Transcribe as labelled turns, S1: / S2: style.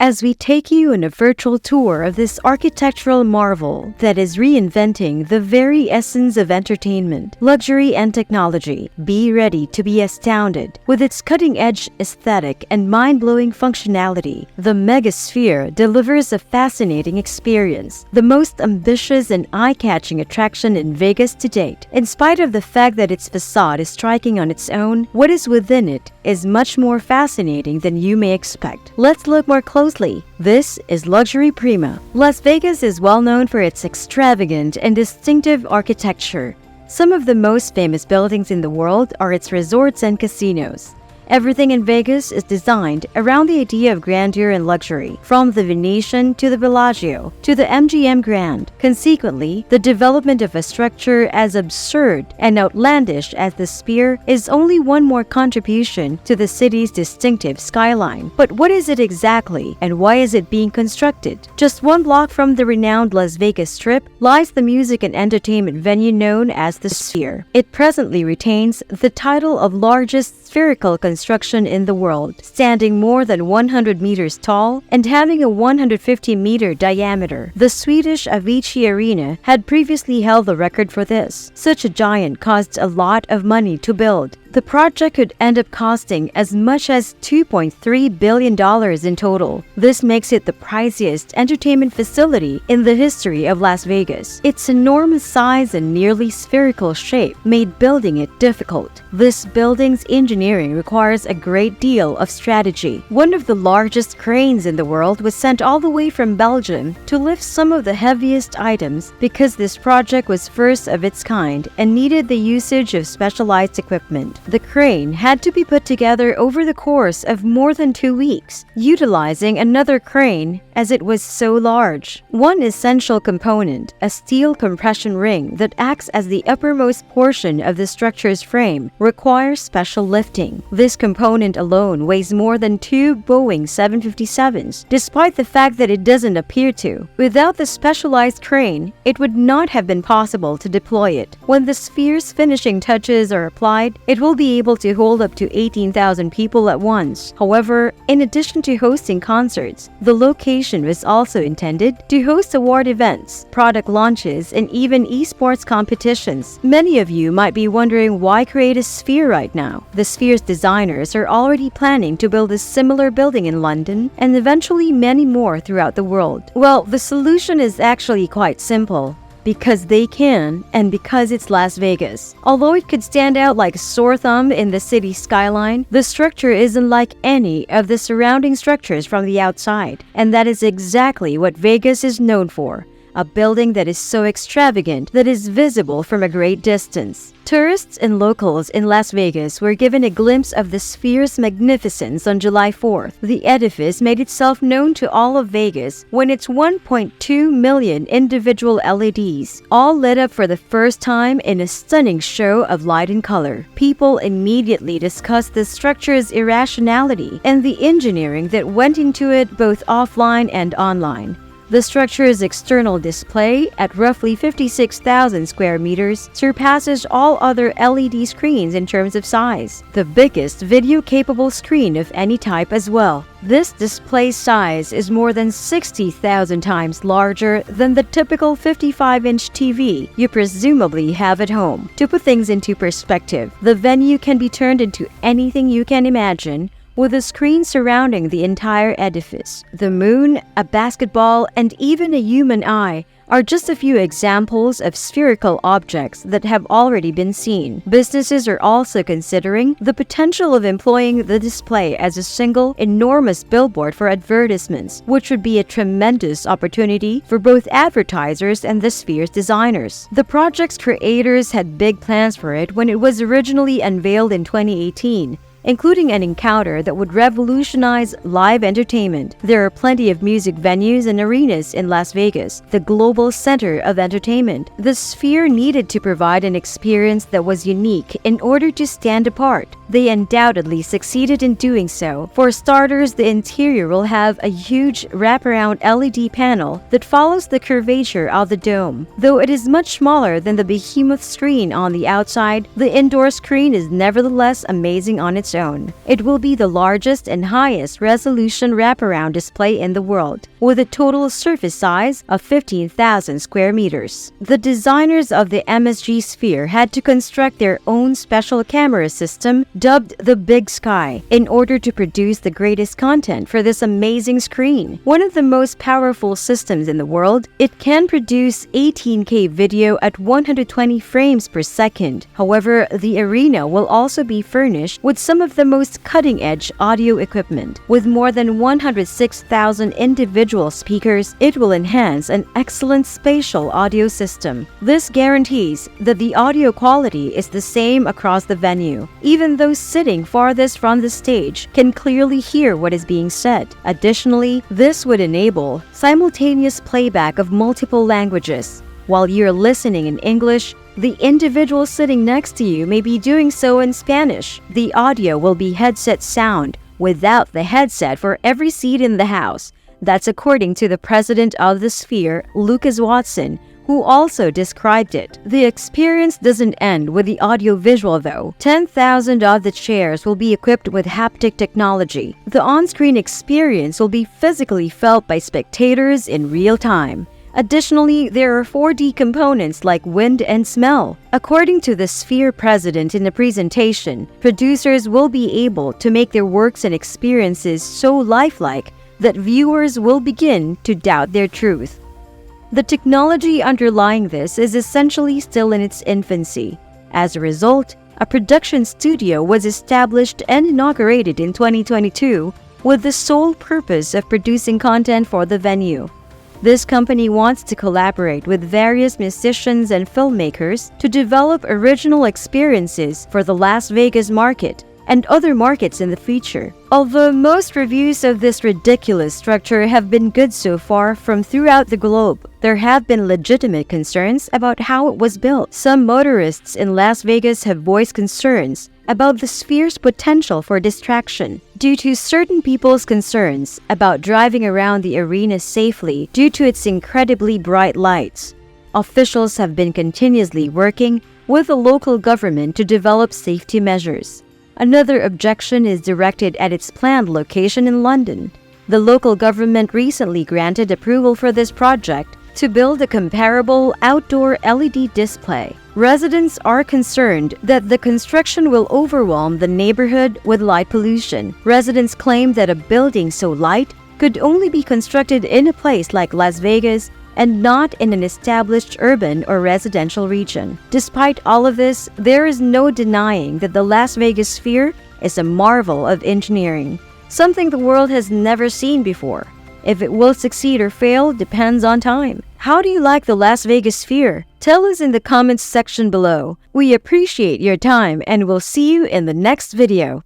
S1: as we take you on a virtual tour of this architectural marvel that is reinventing the very essence of entertainment, luxury, and technology. Be ready to be astounded. With its cutting-edge aesthetic and mind-blowing functionality, the Megasphere delivers a fascinating experience, the most ambitious and eye-catching attraction in Vegas to date. In spite of the fact that its facade is striking on its own, what is within it is much more fascinating than you may expect. Let's look more closely. This is Luxury Prima. Las Vegas is well known for its extravagant and distinctive architecture. Some of the most famous buildings in the world are its resorts and casinos. Everything in Vegas is designed around the idea of grandeur and luxury, from the Venetian to the Bellagio to the MGM Grand. Consequently, the development of a structure as absurd and outlandish as the Sphere is only one more contribution to the city's distinctive skyline. But what is it exactly, and why is it being constructed? Just one block from the renowned Las Vegas Strip lies the music and entertainment venue known as the Sphere. It presently retains the title of largest spherical construction in the world, standing more than 100 meters tall and having a 150-meter diameter. The Swedish Avicii Arena had previously held the record for this. Such a giant costs a lot of money to build. The project could end up costing as much as $2.3 billion in total. This makes it the priciest entertainment facility in the history of Las Vegas. Its enormous size and nearly spherical shape made building it difficult. This building's engineering requires a great deal of strategy. One of the largest cranes in the world was sent all the way from Belgium to lift some of the heaviest items because this project was first of its kind and needed the usage of specialized equipment. The crane had to be put together over the course of more than 2 weeks, utilizing another crane as it was so large. One essential component, a steel compression ring that acts as the uppermost portion of the structure's frame, requires special lifting. This component alone weighs more than 2 Boeing 757s, despite the fact that it doesn't appear to. Without the specialized crane, it would not have been possible to deploy it. When the Sphere's finishing touches are applied, it will be able to hold up to 18,000 people at once. However, in addition to hosting concerts, the location was also intended to host award events, product launches, and even esports competitions. Many of you might be wondering why create a Sphere right now. The Sphere's designers are already planning to build a similar building in London and eventually many more throughout the world. Well, the solution is actually quite simple. Because they can, and because it's Las Vegas. Although it could stand out like a sore thumb in the city skyline, the structure isn't like any of the surrounding structures from the outside. And that is exactly what Vegas is known for. A building that is so extravagant that is visible from a great distance. Tourists and locals in Las Vegas were given a glimpse of the Sphere's magnificence on July 4th. The edifice made itself known to all of Vegas when its 1.2 million individual LEDs all lit up for the first time in a stunning show of light and color. People immediately discussed the structure's irrationality and the engineering that went into it both offline and online. The structure's external display, at roughly 56,000 square meters, surpasses all other LED screens in terms of size, the biggest video-capable screen of any type as well. This display size is more than 60,000 times larger than the typical 55-inch TV you presumably have at home. To put things into perspective, the venue can be turned into anything you can imagine, with a screen surrounding the entire edifice. The moon, a basketball, and even a human eye are just a few examples of spherical objects that have already been seen. Businesses are also considering the potential of employing the display as a single, enormous billboard for advertisements, which would be a tremendous opportunity for both advertisers and the Sphere's designers. The project's creators had big plans for it when it was originally unveiled in 2018. Including an encounter that would revolutionize live entertainment. There are plenty of music venues and arenas in Las Vegas, the global center of entertainment. The Sphere needed to provide an experience that was unique in order to stand apart. They undoubtedly succeeded in doing so. For starters, the interior will have a huge wraparound LED panel that follows the curvature of the dome. Though it is much smaller than the behemoth screen on the outside, the indoor screen is nevertheless amazing on its own. It will be the largest and highest resolution wraparound display in the world, with a total surface size of 15,000 square meters. The designers of the MSG Sphere had to construct their own special camera system dubbed the Big Sky in order to produce the greatest content for this amazing screen. One of the most powerful systems in the world, it can produce 18K video at 120 frames per second. However, the arena will also be furnished with some of the most cutting-edge audio equipment. With more than 106,000 individual speakers, it will enhance an excellent spatial audio system. This guarantees that the audio quality is the same across the venue. Even those sitting farthest from the stage can clearly hear what is being said. Additionally, this would enable simultaneous playback of multiple languages. While you're listening in English, the individual sitting next to you may be doing so in Spanish. The audio will be headset sound without the headset for every seat in the house. That's according to the president of the Sphere, Lucas Watson, who also described it. The experience doesn't end with the audio-visual though. 10,000 of the chairs will be equipped with haptic technology. The on-screen experience will be physically felt by spectators in real time. Additionally, there are 4D components like wind and smell. According to the Sphere president in the presentation, producers will be able to make their works and experiences so lifelike that viewers will begin to doubt their truth. The technology underlying this is essentially still in its infancy. As a result, a production studio was established and inaugurated in 2022 with the sole purpose of producing content for the venue. This company wants to collaborate with various musicians and filmmakers to develop original experiences for the Las Vegas market and other markets in the future. Although most reviews of this ridiculous structure have been good so far from throughout the globe, there have been legitimate concerns about how it was built. Some motorists in Las Vegas have voiced concerns about the Sphere's potential for distraction due to certain people's concerns about driving around the arena safely due to its incredibly bright lights. Officials have been continuously working with the local government to develop safety measures. Another objection is directed at its planned location in London. The local government recently granted approval for this project to build a comparable outdoor LED display. Residents are concerned that the construction will overwhelm the neighborhood with light pollution. Residents claim that a building so light could only be constructed in a place like Las Vegas and not in an established urban or residential region. Despite all of this, there is no denying that the Las Vegas Sphere is a marvel of engineering, something the world has never seen before. If it will succeed or fail depends on time. How do you like the Las Vegas Sphere? Tell us in the comments section below. We appreciate your time and we'll see you in the next video.